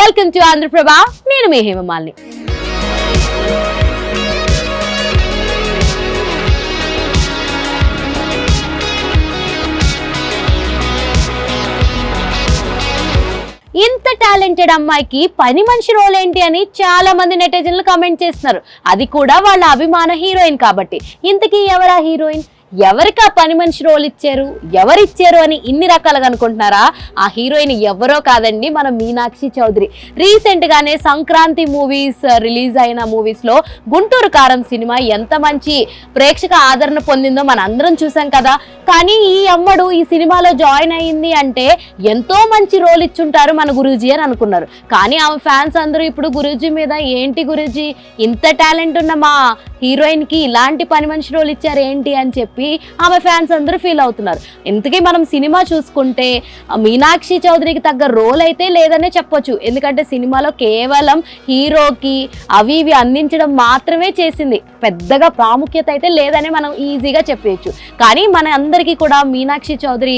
Welcome to Andhraprabha. నేను మీ హేమమాలిని. ఇంత talented అమ్మాయికి పని మనిషి రోల్ ఏంటి అని చాలా మంది నెటిజన్లు కామెంట్ చేస్తున్నారు. అది కూడా వాళ్ళ అభిమాన హీరోయిన్ కాబట్టి. ఇంతకీ ఎవరా హీరోయిన్, ఎవరికి ఆ పని మనిషి రోల్ ఇచ్చారు, ఎవరిచ్చారు అని ఇన్ని రకాలుగా అనుకుంటున్నారా? ఆ హీరోయిన్ ఎవరో కాదండి, మన మీనాక్షి చౌదరి. రీసెంట్ గానే సంక్రాంతి మూవీస్ రిలీజ్ అయిన మూవీస్ లో గుంటూరు కారం సినిమా ఎంత మంచి ప్రేక్షక ఆదరణ పొందిందో మన అందరం చూసాం కదా. కానీ ఈ అమ్మడు ఈ సినిమాలో జాయిన్ అయ్యింది అంటే ఎంతో మంచి రోల్ ఇచ్చుంటారు మన గురూజీ అని అనుకున్నారు. కానీ ఆమె ఫ్యాన్స్ అందరూ ఇప్పుడు గురూజీ మీద ఏంటి గురూజీ, ఇంత టాలెంట్ ఉన్న మా హీరోయిన్ కి ఇలాంటి పని మనిషి రోల్ ఇచ్చారు ఏంటి అని చెప్పి ఆమె ఫ్యాన్స్ అందరూ ఫీల్ అవుతున్నారు. ఇంతకీ మనం సినిమా చూసుకుంటే మీనాక్షి చౌదరికి తగ్గ రోల్ అయితే లేదనే చెప్పొచ్చు. ఎందుకంటే సినిమాలో కేవలం హీరోకి అవి ఇవి అందించడం మాత్రమే చేసింది, పెద్దగా ప్రాముఖ్యత అయితే లేదని మనం ఈజీగా చెప్పేయచ్చు. కానీ మన అందరికీ కూడా మీనాక్షి చౌదరి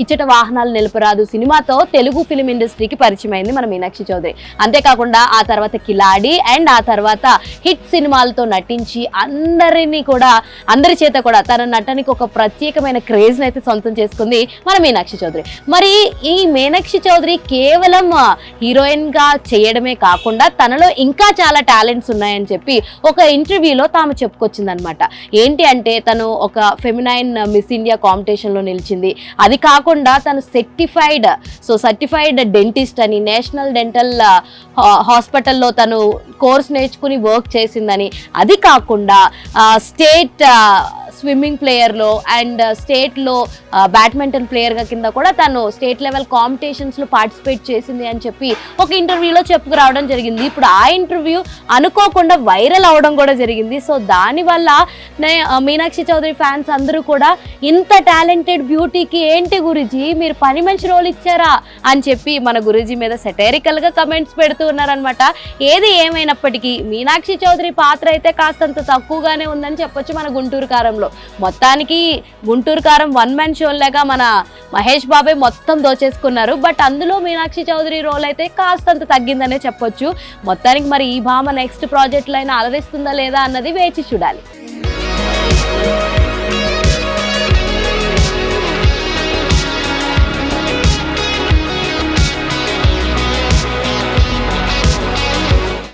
ఇచ్చట వాహనాలు నిలపరాదు సినిమాతో తెలుగు ఫిలిం ఇండస్ట్రీకి పరిచయం అయింది మన మీనాక్షి చౌదరి. అంతేకాకుండా ఆ తర్వాత కిలాడి అండ్ ఆ తర్వాత హిట్ సినిమాలతో నటించి అందరి చేత కూడా తన నటనకి ఒక ప్రత్యేకమైన క్రేజ్ అయితే సొంతం చేసుకుంది మన మీనాక్షి చౌదరి. మరి ఈ మీనాక్షి చౌదరి కేవలం హీరోయిన్ గా చేయడమే కాకుండా తనలో ఇంకా చాలా టాలెంట్స్ ఉన్నాయని చెప్పి ఒక ఇంటర్వ్యూలో తాము చెప్పుకొచ్చింది అనమాట. ఏంటి అంటే తను ఒక ఫెమినైన్ మిస్ ఇండియా కాంపిటీషన్ లో నిలిచింది. అది కాకుండా తను సర్టిఫైడ్ డెంటిస్ట్ అని నేషనల్ డెంటల్ హాస్పిటల్లో తను కోర్స్ నేర్చుకుని వర్క్ చేసిందని, అది కాకుండా స్టేట్ స్విమ్మింగ్ ప్లేయర్లో అండ్ స్టేట్లో బ్యాడ్మింటన్ ప్లేయర్గా కింద కూడా తను స్టేట్ లెవెల్ కాంపిటీషన్స్లో పార్టిసిపేట్ చేసింది అని చెప్పి ఒక ఇంటర్వ్యూలో చెప్పుకురావడం జరిగింది. ఇప్పుడు ఆ ఇంటర్వ్యూ అనుకోకుండా వైరల్ అవడం కూడా జరిగింది. సో దానివల్ల మీనాక్షి చౌదరి ఫ్యాన్స్ అందరూ కూడా ఇంత టాలెంటెడ్ బ్యూటీకి ఏంటి గురూజీ మీరు పని మనిషి రోల్ ఇచ్చారా అని చెప్పి మన గురూజీ మీద సెటైరికల్గా కమెంట్స్ పెడుతూ ఉన్నారనమాట. ఏది ఏమైనప్పటికీ మీనాక్షి చౌదరి పాత్ర అయితే కాస్తంత తక్కువగానే ఉందని చెప్పొచ్చు మన గుంటూరు కారంలో. మొత్తానికి గుంటూరు కారం వన్ మ్యాన్ షో లాగా మన మహేష్ బాబే మొత్తం దోచేసుకున్నారు. బట్ అందులో మీనాక్షి చౌదరి రోల్ అయితే కాస్తంత తగ్గిందనే చెప్పొచ్చు. మొత్తానికి మరి ఈ భామ నెక్స్ట్ ప్రాజెక్టులో అయినా అలరిస్తుందా లేదా అన్నది వేచి చూడాలి.